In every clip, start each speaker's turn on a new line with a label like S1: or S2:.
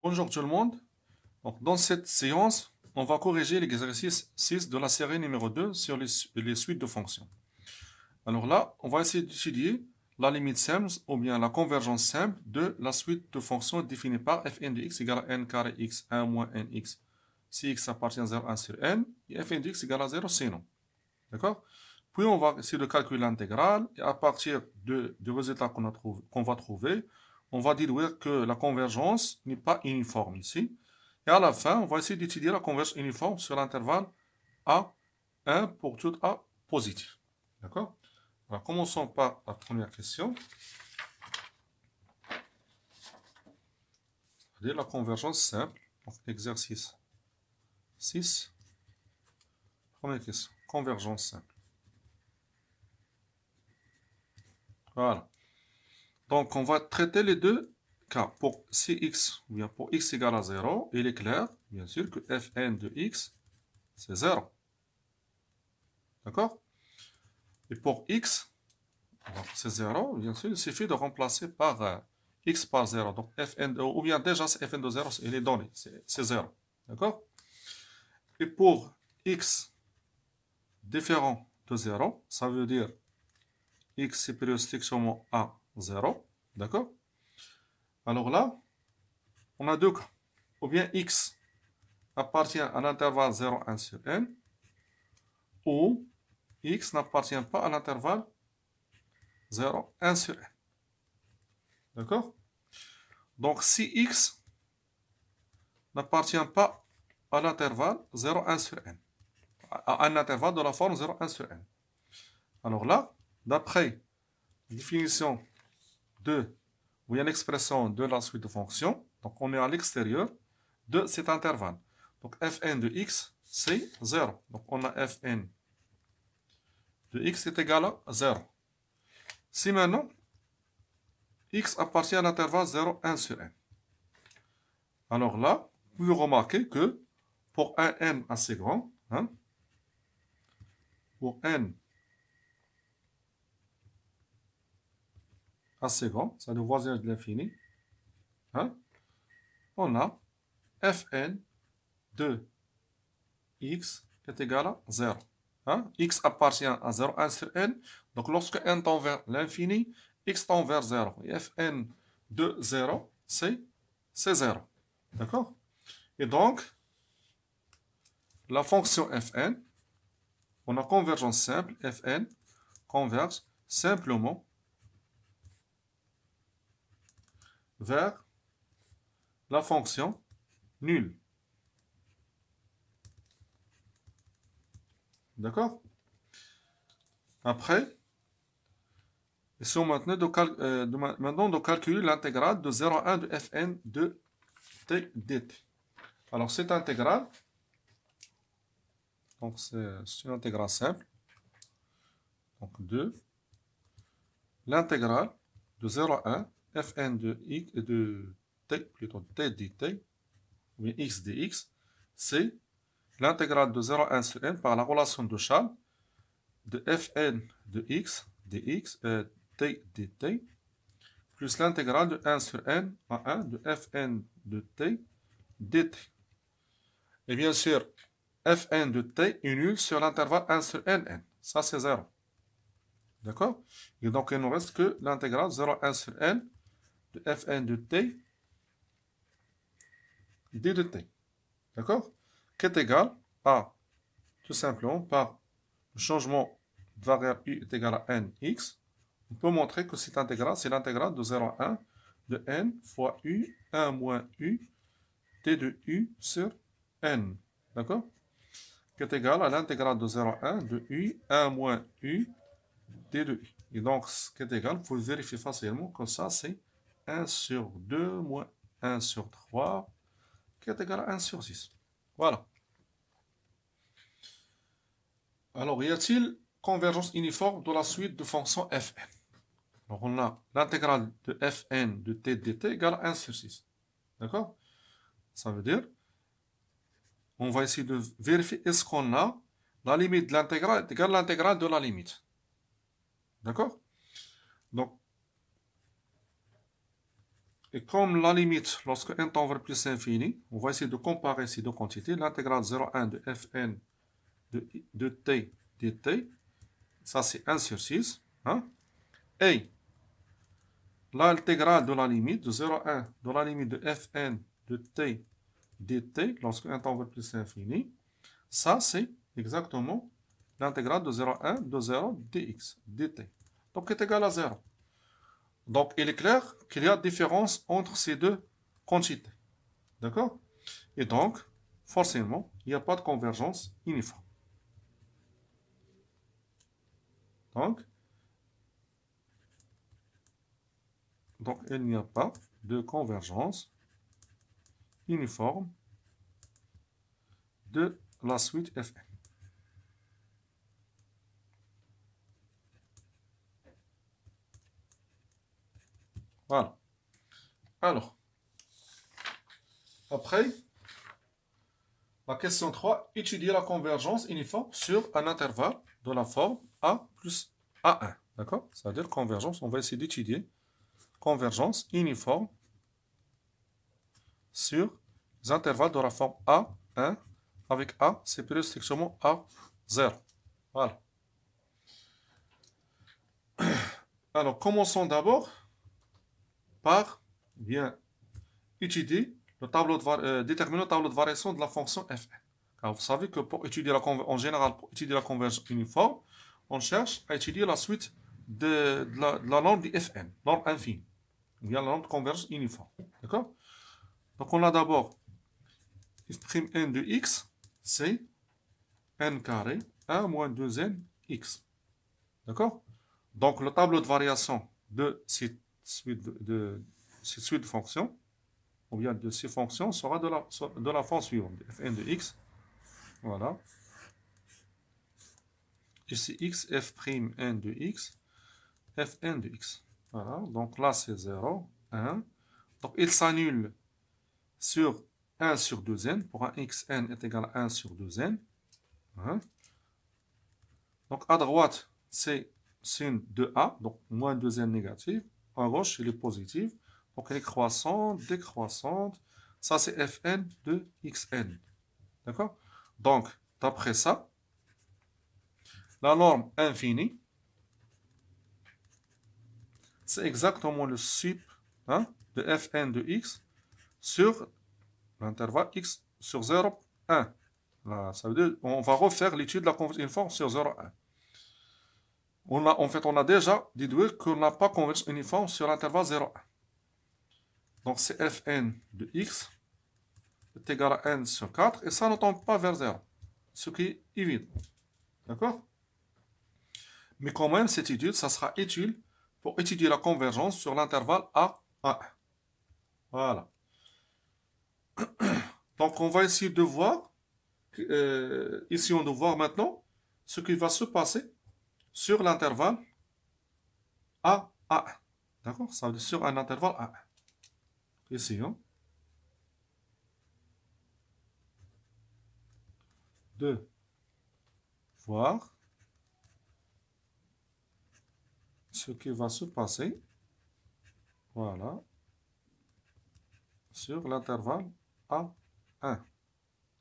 S1: Bonjour tout le monde. Donc, dans cette séance, on va corriger l'exercice 6 de la série numéro 2 sur les suites de fonctions. Alors là, on va essayer d'étudier la limite simple ou bien la convergence simple de la suite de fonctions définie par fn de x égale à n carré x 1 moins nx si x appartient à 0, 1 sur n et fn de x égale à 0 sinon. D'accord? Puis on va essayer de calculer l'intégrale et à partir du résultat qu'on va trouver, on va déduire que la convergence n'est pas uniforme ici. Et à la fin, on va essayer d'étudier la convergence uniforme sur l'intervalle A1 pour tout A positif. D'accord? Alors, commençons par la première question. C'est-à-dire la convergence simple. Donc, exercice 6. Première question. Convergence simple. Voilà. Donc, on va traiter les deux cas. Pour Cx, ou bien pour x égale à 0, il est clair, bien sûr, que fn de x, c'est 0. D'accord? Et pour x, c'est 0, bien sûr, il suffit de remplacer par x par 0. Donc, fn, ou bien déjà, fn de 0, il est donné, c'est 0. D'accord? Et pour x différent de 0, ça veut dire x supérieur strictement à 0. D'accord? Alors là, on a deux cas. Ou bien x appartient à l'intervalle 0, 1 sur n, ou x n'appartient pas à l'intervalle 0, 1 sur n. D'accord? Donc, si x n'appartient pas à l'intervalle 0, 1 sur n, à un intervalle de la forme 0, 1 sur n. Alors là, d'après la définition ou bien l'expression de la suite de fonctions, donc on est à l'extérieur de cet intervalle. Donc, fn de x, c'est 0. Donc, on a fn de x est égal à 0. Si maintenant, x appartient à l'intervalle 0, 1 sur n. Alors là, vous pouvez remarquer que pour un n assez grand, pour n assez grand, c'est le voisinage de l'infini, on a fn de x est égal à 0. X appartient à 0, 1 sur n. Donc lorsque n tend vers l'infini, x tend vers 0. Et fn de 0, c'est 0. D'accord? Et donc, la fonction fn, on a convergence simple, fn converge simplement vers la fonction nulle. D'accord? Après, essayons maintenant de calculer l'intégrale de 0 à 1 de fn de t dt. Alors, cette intégrale, donc c'est une intégrale simple. Donc, 2. L'intégrale de 0 à 1, fn de x, de t, plutôt t dt, ou bien x dx, c'est l'intégrale de 0 à 1 sur n par la relation de Charles de fn de x dx, t dt, plus l'intégrale de 1 sur n à 1 de fn de t dt. Et bien sûr, fn de t est nul sur l'intervalle 1 sur n. Ça, c'est 0. D'accord? Et donc, il ne nous reste que l'intégrale 0 à 1 sur n de fn de t d de t. D'accord? Qui est égal à, tout simplement, par le changement de variable u est égal à nx. On peut montrer que cette intégrale, c'est l'intégrale de 0 à 1 de n fois u, 1 moins u, t de u sur n. D'accord? Qui est égal à l'intégrale de 0 à 1 de u, 1 moins u, t de u. Et donc, ce qui est égal, vous pouvez vérifier facilement que ça, c'est 1 sur 2 moins 1 sur 3, qui est égal à 1 sur 6. Voilà. Alors, y a-t-il convergence uniforme de la suite de fonctions fn? Alors, on a l'intégrale de fn de t dt égale à 1 sur 6. D'accord? Ça veut dire, on va essayer de vérifier est-ce qu'on a la limite de l'intégrale est égale à l'intégrale de la limite. D'accord? Donc, Et comme la limite, lorsque n tend vers plus l'infini, on va essayer de comparer ces deux quantités. L'intégrale 0,1 de fn de t dt, ça c'est 1 sur 6. Hein? Et l'intégrale de la limite de 0,1 de la limite de fn de t dt, lorsque n tend vers plus l'infini, ça c'est exactement l'intégrale de 0,1 de 0 dx dt. Donc est égal à 0. Donc, il est clair qu'il y a différence entre ces deux quantités. D'accord? Et donc, forcément, il n'y a pas de convergence uniforme. Donc il n'y a pas de convergence uniforme de la suite Fn. Voilà. Alors, après, la question 3, étudier la convergence uniforme sur un intervalle de la forme A plus A1. D'accord? C'est-à-dire convergence, on va essayer d'étudier convergence uniforme sur les intervalles de la forme A1 avec A, c'est plus strictement A0. Voilà. Alors, commençons d'abord par bien étudier le tableau de déterminer le tableau de variation de la fonction Fn. Car vous savez que pour étudier en général, pour étudier la convergence uniforme, on cherche à étudier la suite de la norme de Fn, norme infinie, ou bien la norme de convergence uniforme. D'accord? Donc on a d'abord f' de x, c'est n carré 1 moins 2n x. D'accord? Donc le tableau de variation de cette suite de fonctions, ou bien de ces fonctions, sera de la forme suivante, fn de x. Voilà. Ici x, f'n de x, fn de x. Voilà. Donc là, c'est 0, 1. Donc il s'annule sur 1 sur 2n. Pour un xn est égal à 1 sur 2n. Hein? Donc à droite, c'est sin de a, donc moins 2n négatif. À gauche, il est positif. Donc elle est croissante, décroissante. Ça, c'est fn de xn. D'accord? Donc, d'après ça, la norme infinie, c'est exactement le sup de fn de x sur l'intervalle x sur 0, 1. Là, ça veut dire on va refaire l'étude de la convergence uniforme sur 0, 1. En fait, on a déjà déduit qu'on n'a pas convergence uniforme sur l'intervalle 0, 1. Donc, c'est fn de x est égal à n sur 4, et ça ne tend pas vers 0, ce qui est évident. D'accord? Mais quand même, cette étude, ça sera utile pour étudier la convergence sur l'intervalle A1. Voilà. Donc, on va essayer de voir, essayons de voir maintenant ce qui va se passer sur l'intervalle A1. D'accord? Ça veut dire sur un intervalle A1. Essayons de voir ce qui va se passer, voilà, sur l'intervalle A1.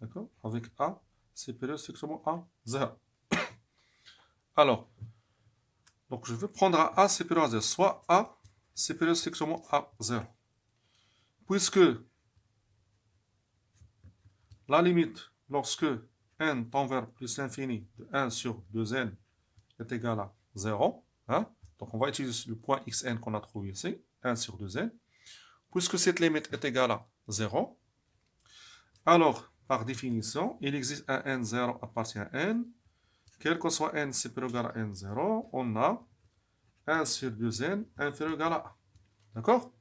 S1: D'accord? Avec A, c'est période strictement A0. Alors, donc je vais prendre A, c'est période A0. Soit A, c'est période strictement A0. Puisque la limite, lorsque n tend vers plus l'infini de 1 sur 2n est égal à 0, hein? Donc on va utiliser le point xn qu'on a trouvé ici, 1 sur 2n. Puisque cette limite est égale à 0, alors, par définition, il existe un n0 appartient à n. Quel que soit n supérieur ou égal à n0, on a 1 sur 2n inférieur ou égal à 1. D'accord?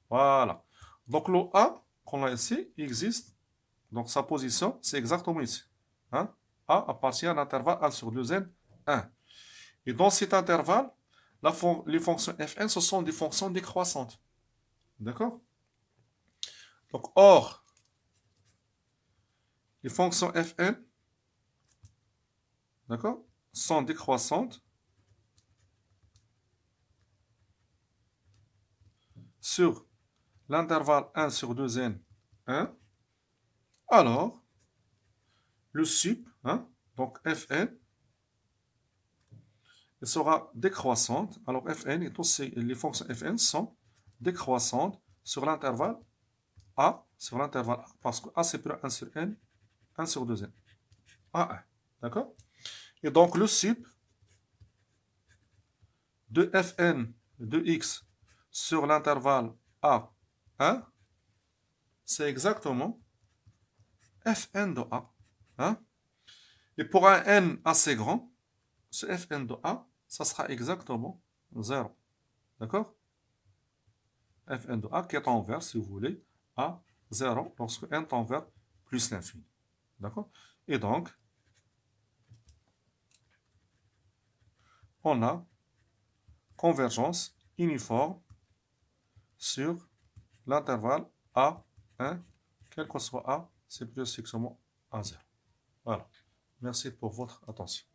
S1: Voilà. Donc le a qu'on a ici existe. Donc sa position, c'est exactement ici. Hein? A appartient à l'intervalle 1 sur 2n, 1. Et dans cet intervalle, les fonctions fn, ce sont des fonctions décroissantes. D'accord? Donc, or, les fonctions fn, d'accord, sont décroissantes sur l'intervalle 1 sur 2n, 1, alors le sup, hein, donc Fn, il sera décroissante. Alors Fn est aussi, les fonctions Fn sont décroissantes sur l'intervalle A, parce que A c'est plus 1 sur n, 1 sur 2n, A1, d'accord? Et donc le sup de Fn de x sur l'intervalle A1, c'est exactement Fn de A. Hein? Et pour un n assez grand, ce Fn de A, ça sera exactement 0. D'accord? Fn de A qui est envers, si vous voulez, à 0 lorsque n tend vers plus l'infini. D'accord? Et donc, on a convergence uniforme sur l'intervalle A1, quel que soit A, c'est plus strictement A0. Voilà. Merci pour votre attention.